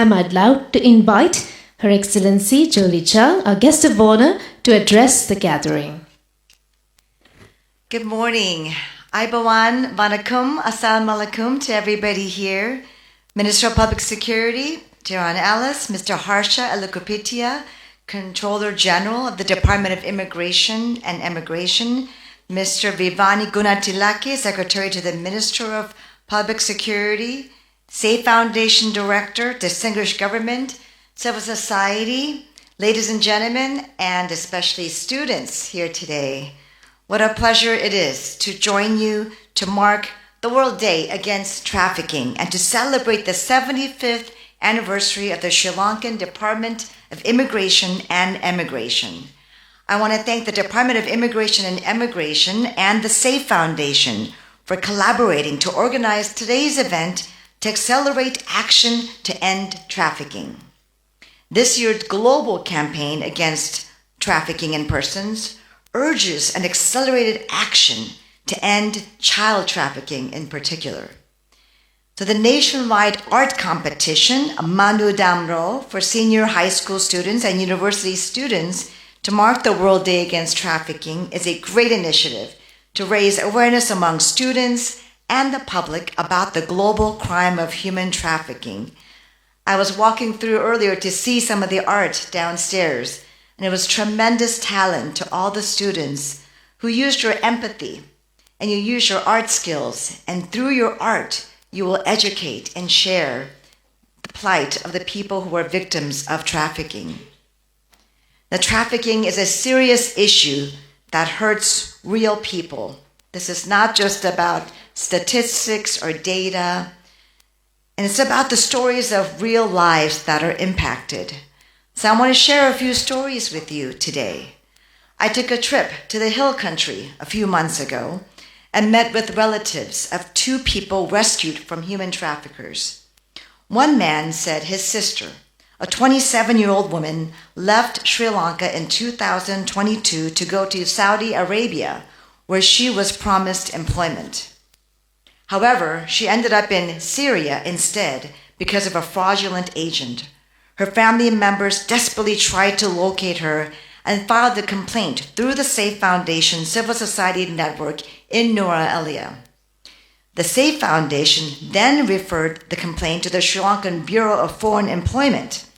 time, I'd like to invite Her Excellency Jolie Chang, our guest of honor, to address the gathering. Good morning. Aibawan, Vanakum, Assalamu alaikum to everybody here. Minister of Public Security, Jiran Alice, Mr. Harsha Elukupitia, Controller General of the Department of Immigration and Emigration, Mr. Vivani Gunatilake, Secretary to the Minister of Public Security, Safe Foundation Director, Distinguished Government, Civil Society, ladies and gentlemen, and especially students here today. What a pleasure it is to join you to mark the World Day Against Trafficking and to celebrate the 75th anniversary of the Sri Lankan Department of Immigration and Emigration. I want to thank the Department of Immigration and Emigration and the Safe Foundation for collaborating to organize today's event to accelerate action to end trafficking. This year's global campaign against trafficking in persons urges an accelerated action to end child trafficking in particular. So the nationwide art competition, Manu Damro, for senior high school students and university students to mark the World Day Against Trafficking is a great initiative to raise awareness among students and the public about the global crime of human trafficking. I was walking through earlier to see some of the art downstairs, and it was tremendous talent to all the students who used your empathy and you use your art skills, and through your art, you will educate and share the plight of the people who are victims of trafficking. The trafficking is a serious issue that hurts real people. This is not just about statistics or data, and it's about the stories of real lives that are impacted. So I want to share a few stories with you today. I took a trip to the Hill Country a few months ago and met with relatives of two people rescued from human traffickers. One man said his sister, a 27-year-old woman, left Sri Lanka in 2022 to go to Saudi Arabia, where she was promised employment. However, she ended up in Syria instead because of a fraudulent agent. Her family members desperately tried to locate her and filed a complaint through the Safe Foundation Civil Society Network in Nuwara Eliya. The Safe Foundation then referred the complaint to the Sri Lankan Bureau of Foreign Employment.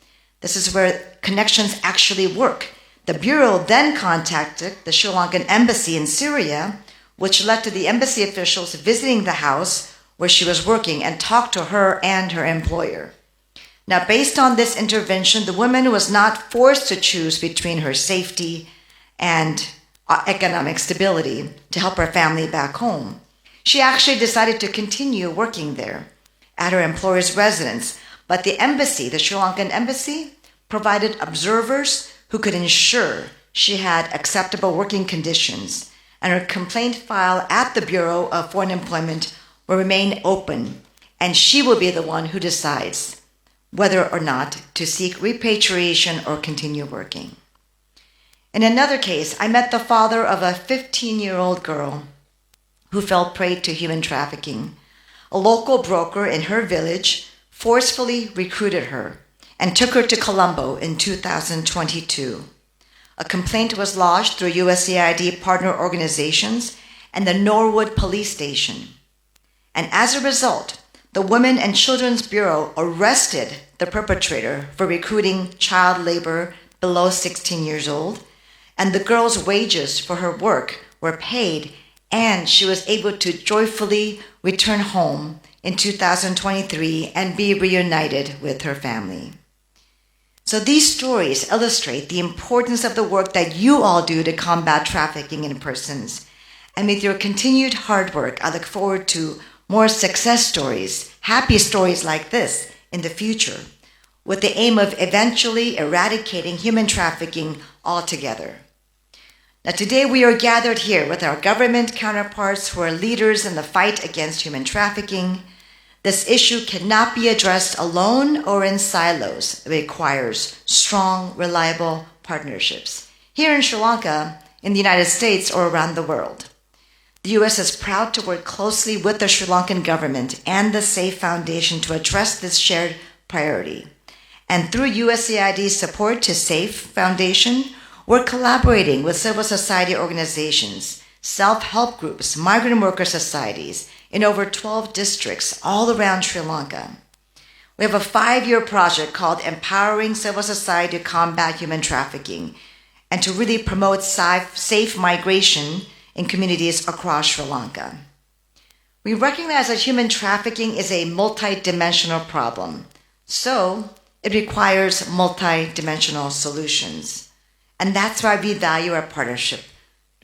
This is where connections actually work. The Bureau then contacted the Sri Lankan Embassy in Syria, which led to the embassy officials visiting the house where she was working and talked to her and her employer. Now, based on this intervention, the woman was not forced to choose between her safety and economic stability to help her family back home. She actually decided to continue working there at her employer's residence, but the embassy, the Sri Lankan embassy, provided observers who could ensure she had acceptable working conditions, and her complaint file at the Bureau of Foreign Employment will remain open, and she will be the one who decides whether or not to seek repatriation or continue working. In another case, I met the father of a 15-year-old girl who fell prey to human trafficking. A local broker in her village forcefully recruited her and took her to Colombo in 2022. A complaint was lodged through USAID partner organizations and the Norwood Police Station. And as a result, the Women and Children's Bureau arrested the perpetrator for recruiting child labor below 16 years old, and the girl's wages for her work were paid, and she was able to joyfully return home in 2023 and be reunited with her family. So these stories illustrate the importance of the work that you all do to combat trafficking in persons. And with your continued hard work, I look forward to more success stories, happy stories like this in the future, with the aim of eventually eradicating human trafficking altogether. Now today we are gathered here with our government counterparts who are leaders in the fight against human trafficking. This issue cannot be addressed alone or in silos. It requires strong, reliable partnerships. Here in Sri Lanka, in the United States, or around the world. The U.S. is proud to work closely with the Sri Lankan government and the Safe Foundation to address this shared priority. And through USAID's support to SAFE Foundation, we're collaborating with civil society organizations, self-help groups, migrant worker societies in over 12 districts all around Sri Lanka. We have a 5-year project called Empowering Civil Society to Combat Human Trafficking and to really promote safe migration in communities across Sri Lanka. We recognize that human trafficking is a multidimensional problem, so it requires multi-dimensional solutions. And that's why we value our partnership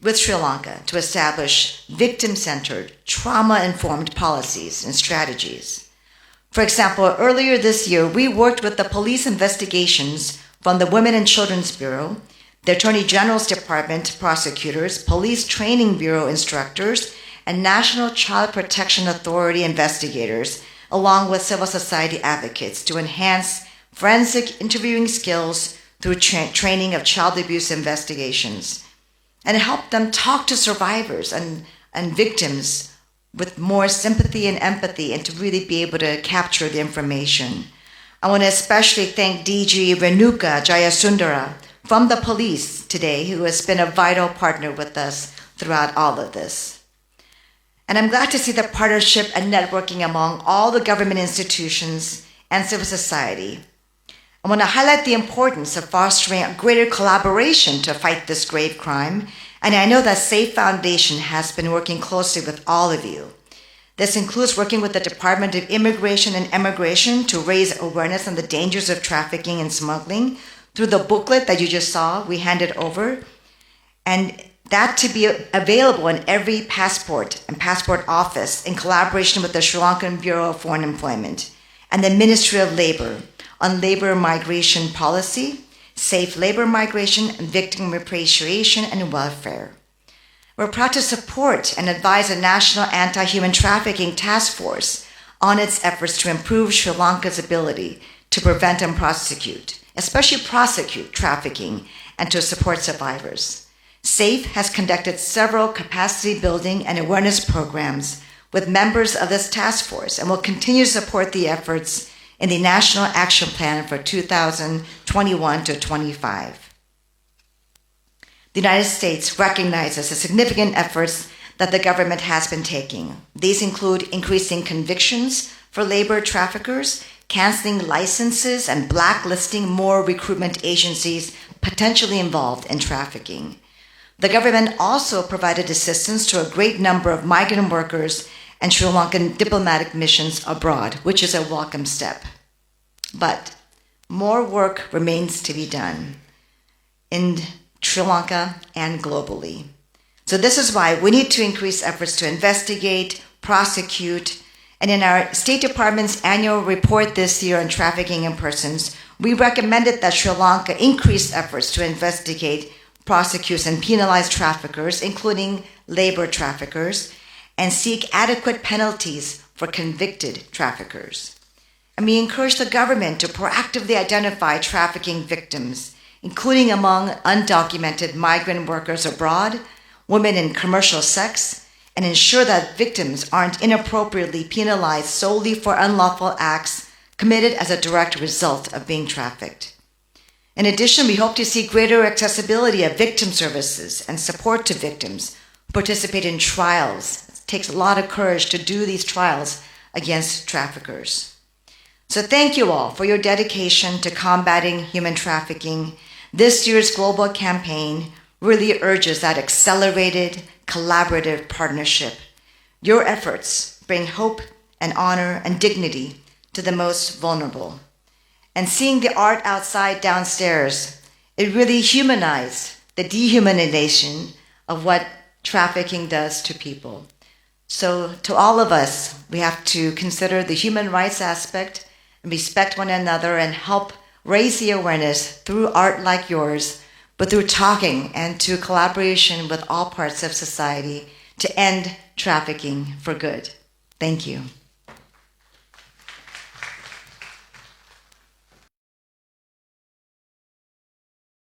with Sri Lanka to establish victim-centered, trauma-informed policies and strategies. For example, earlier this year, we worked with the police investigations from the Women and Children's Bureau, the Attorney General's Department prosecutors, Police Training Bureau instructors, and National Child Protection Authority investigators, along with civil society advocates to enhance forensic interviewing skills through training of child abuse investigations, and help them talk to survivors and victims with more sympathy and empathy and to really be able to capture the information. I want to especially thank DG Renuka Jayasundara from the police today, who has been a vital partner with us throughout all of this. And I'm glad to see the partnership and networking among all the government institutions and civil society. I want to highlight the importance of fostering a greater collaboration to fight this grave crime, and I know that SAFE Foundation has been working closely with all of you. This includes working with the Department of Immigration and Emigration to raise awareness on the dangers of trafficking and smuggling through the booklet that you just saw we handed over, and that to be available in every passport and passport office in collaboration with the Sri Lankan Bureau of Foreign Employment and the Ministry of Labor on labor migration policy, safe labor migration, and victim repatriation and welfare. We're proud to support and advise the National Anti-Human Trafficking Task Force on its efforts to improve Sri Lanka's ability to prevent and prosecute, especially prosecute trafficking, and to support survivors. SAFE has conducted several capacity building and awareness programs with members of this task force and will continue to support the efforts in the National Action Plan for 2021 to 25. The United States recognizes the significant efforts that the government has been taking. These include increasing convictions for labor traffickers, canceling licenses, and blacklisting more recruitment agencies potentially involved in trafficking. The government also provided assistance to a great number of migrant workers and Sri Lankan diplomatic missions abroad, which is a welcome step. But more work remains to be done in Sri Lanka and globally. So this is why we need to increase efforts to investigate, prosecute, and in our State Department's annual report this year on trafficking in persons, we recommended that Sri Lanka increase efforts to investigate, prosecute, and penalize traffickers, including labor traffickers, and seek adequate penalties for convicted traffickers. And we encourage the government to proactively identify trafficking victims, including among undocumented migrant workers abroad, women in commercial sex, and ensure that victims aren't inappropriately penalized solely for unlawful acts committed as a direct result of being trafficked. In addition, we hope to see greater accessibility of victim services and support to victims who participate in trials. It takes a lot of courage to do these trials against traffickers. So thank you all for your dedication to combating human trafficking. This year's global campaign really urges that accelerated, collaborative partnership. Your efforts bring hope and honor and dignity to the most vulnerable. And seeing the art outside downstairs, it really humanized the dehumanization of what trafficking does to people. So to all of us, we have to consider the human rights aspect and respect one another and help raise the awareness through art like yours, but through talking and through collaboration with all parts of society to end trafficking for good. Thank you.